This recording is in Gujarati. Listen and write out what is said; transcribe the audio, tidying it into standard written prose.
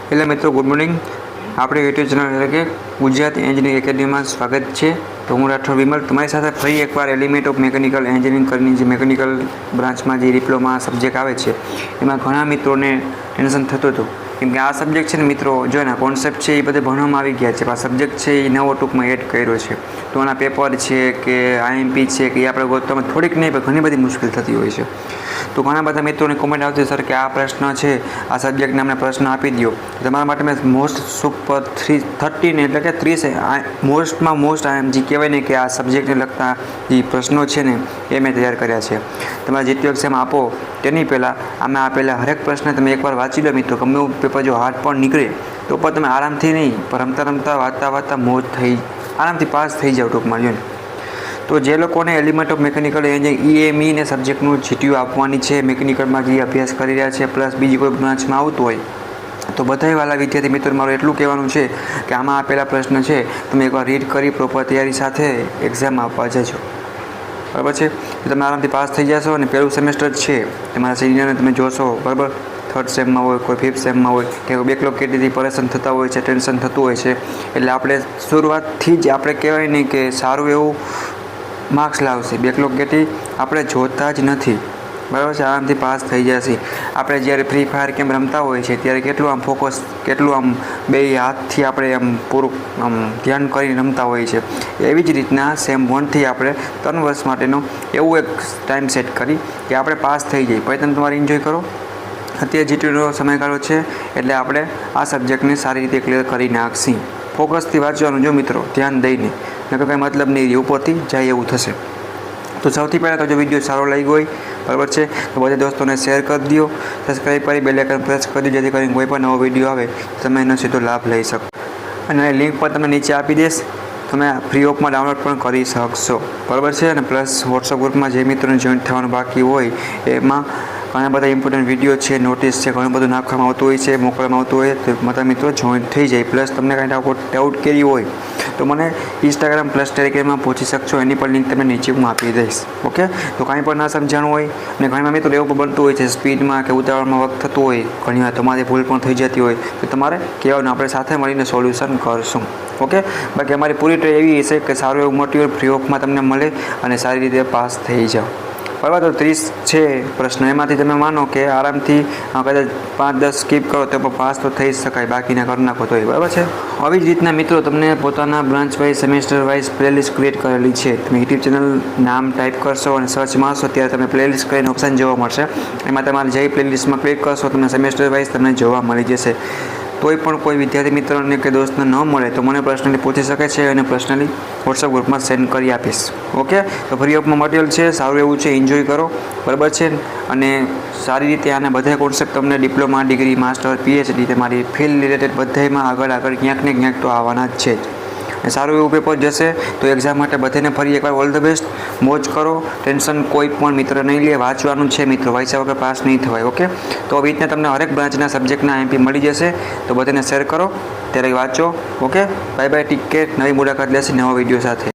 હેલો મિત્રો, ગુડ મોર્નિંગ. આપણે યુટ્યુબ ચેનલ એટલે કે ગુજરાત એન્જિનિયરિંગ એકેડમીમાં સ્વાગત છે. તો હું રાઠોડ વિમલ તમારી સાથે ફરી એકવાર એલિમેન્ટ ઓફ મિકેનિકલ એન્જિનિયરિંગ કરીને જે મિકેનિકલ બ્રાન્ચમાં જે ડિપ્લોમા સબ્જેક્ટ આવે છે એમાં ઘણા મિત્રોને ટેન્શન થતું હતું, કેમ કે આ સબ્જેક્ટ છે ને મિત્રો, જો એના કોન્સેપ્ટ છે એ બધે ભણવામાં આવી ગયા છે, આ સબ્જેક્ટ છે એ નવો ટૂંકમાં એડ કર્યો છે. તો આના પેપર છે કે આઈએમપી છે કે એ આપણે ગોતવામાં થોડીક નહીં પણ ઘણી બધી મુશ્કેલ થતી હોય છે. તો ઘણા બધા મિત્રોની કોમેન્ટ આવતી સર કે આ પ્રશ્ન છે, આ સબ્જેક્ટને અમને પ્રશ્ન આપી દો. તમારા માટે મેં મોસ્ટ સુપર 13 એટલે કે 30 મોસ્ટમાં મોસ્ટ જે કહેવાય ને કે આ સબ્જેક્ટને લગતા જે પ્રશ્નો છે ને એ મેં તૈયાર કર્યા છે. તમારે જેટલી એક્ઝામ આપો તેની પહેલાં આમાં આપેલા હરેક પ્રશ્ન તમે એકવાર વાંચી લો મિત્રો. ગમે એવું પેપર જો હાર્ડ પણ નીકળે તો પણ તમે આરામથી નહીં પણ રમતા રમતા વાંચતા મોજ થઈ આરામથી પાસ થઈ જાવ ટૂંકમાં જો. તો જે લોકોને એલિમેન્ટ ઓફ મિકેનિકલ EME ને સબ્જેક્ટનું GTU આપવાની છે, મિકેનિકલમાં જે અભ્યાસ કરી રહ્યા છે પ્લસ બીજી કોઈ બ્રાન્ચમાં આવતું હોય, તો બધાય વાલા વિદ્યાર્થી મિત્રો મારું એટલું કહેવાનું છે કે આમાં આપેલા પ્રશ્ન છે તમે એકવાર રીડ કરી પ્રોપર તૈયારી સાથે એક્ઝામ આપવા જજો, બરાબર છે. તમે આરામથી પાસ થઈ જશો. અને પહેલું સેમેસ્ટર છે તમારા સિનિયરને તમે જોશો, બરાબર, થર્ડ સેમમાં હોય, કોઈ ફિફ્થ સેમમાં હોય કે બેકલોગ કેટલી પરેશાન થતા હોય છે, ટેન્શન થતું હોય છે, એટલે આપણે શરૂઆતથી જ આપણે કહેવાય નહીં કે સારું એવું માર્ક્સ લાવશે. બેકલોગ કેટલી આપણે જોતા જ નથી, બરાબર છે, આરામથી પાસ થઈ જશે. આપણે જ્યારે ફ્રી ફાયર કેમ રમતા હોય છે ત્યારે કેટલું આમ ફોકસ, કેટલું આમ બે હાથથી આપણે આમ પૂરું આમ ધ્યાન કરીને રમતા હોય છે. એવી જ રીતના સેમ 1થી આપણે 3 વર્ષ માટેનો એવું એક ટાઈમ સેટ કરી કે આપણે પાસ થઈ જઈએ. પછી તમે તમારે એન્જોય કરો. અત્યારે GTUનો સમયગાળો છે એટલે આપણે આ સબ્જેક્ટને સારી રીતે ક્લિયર કરી નાખશી. ફોકસથી વાંચવાનું જો મિત્રો, ધ્યાન દઈને, નકર કંઈ મતલબ નહીં, ઉપરથી જાય એવું થશે. તો સૌથી પહેલાં તો જો વિડીયો સારો લાગ્યો હોય, બરાબર છે, તો બધા દોસ્તોને શેર કરી દો, સબસ્ક્રાઈબ કરી બેલ આઇકન પ્રેસ કરી દો, જેથી કરીને કોઈ પણ નવો વિડીયો આવે તમે એનો સીધો લાભ લઈ શકો. અને લિંક પણ તમને નીચે આપી દઈશ, તમે ફ્રી ઓફમાં ડાઉનલોડ પણ કરી શકશો, બરાબર છે. અને પ્લસ વોટ્સઅપ ગ્રુપમાં જે મિત્રોને જોઈન્ટ થવાનું બાકી હોય એમાં ઘણા બધા ઇમ્પોર્ટન્ટ વિડીયો છે, નોટિસ છે, ઘણું બધું નાખવામાં આવતું હોય છે, મોકલવામાં આવતું હોય, તો બધા મિત્રો જોઈન્ટ થઈ જાય. પ્લસ તમને કાંઈ ડાઉટ કેરી હોય તો મને ઇન્સ્ટાગ્રામ પ્લસ ટેલિગ્રામમાં પહોંચી શકશો, એની પણ લિંક તમને નીચે હું આપી દઈશ, ઓકે. તો કાંઈ પણ ના સમજાણું હોય અને ઘણા મિત્રો એવું પણ બનતું હોય છે સ્પીડમાં કે ઉતાવળમાં વખત થતું હોય, ઘણી વાર તમારી ભૂલ પણ થઈ જતી હોય, તો તમારે કહેવાનું, આપણે સાથે મળીને સોલ્યુશન કરશું, ઓકે. બાકી અમારી પૂરી ટ્રાય એવી હશે કે સારું એવું મટીરિયલ ફ્રી ઓફમાં તમને મળે અને સારી રીતે પાસ થઈ જાઓ, બરાબર. તો 30 છે પ્રશ્ન, એમાંથી તમે માનો કે આરામથી કદાચ 5-10 સ્કીપ કરો તો પણ પાસ તો થઈ જ શકાય, બાકીના કરી નાખો તો, બરાબર છે. આવી જ રીતના મિત્રો તમને પોતાના branch wise, semester wise playlist create કરેલી છે. તમે યુટ્યુબ ચેનલ નામ ટાઈપ કરશો અને સર્ચ મારશો ત્યારે તમને પ્લેલિસ્ટ કરીને ઓપ્શન જોવા મળશે. એમાં તમારે જે પ્લેલિસ્ટમાં ક્લિક કરશો તમને સેમેસ્ટર વાઇઝ તમને જોવા મળી જશે. કોઈ પણ કોઈ વિદ્યાર્થી મિત્રોને કે દોસ્તને ન મળે તો મને પર્સનલી પૂછી શકે છે અને પર્સનલી વોટ્સઅપ ગ્રુપમાં સેન્ડ કરી આપીશ, ઓકે. તો ફ્રી ઓફમાં મટીરિયલ છે, સારું એવું છે, એન્જોય કરો, બરાબર છે. અને સારી રીતે આના બધા કોન્સેપ્ટ તમને ડિપ્લોમા, ડિગ્રી, માસ્ટર, PhD તમારી ફિલ્ડ રિલેટેડ બધામાં આગળ ક્યાંક ને ક્યાંક તો આવવાના જ છે જ. અને સારું એવું પેપર જશે. તો એક્ઝામ માટે બધાને ફરી એકવાર ઓલ ધ બેસ્ટ. મોજ કરો, ટેન્શન કોઈ પણ મિત્ર નહીં લે, વાંચવાનું છે મિત્રો, વાંચ્યા વગર પાસ નહીં થવાય, ઓકે. તો આવી રીતના તમને હરેક બ્રાન્ચના સબ્જેક્ટના MP મળી જશે. તો બધાને શેર કરો, ત્યારે વાંચો, okay. Bye bye, take care. નવી મુલાકાત લેશે નવા વિડીયો સાથે.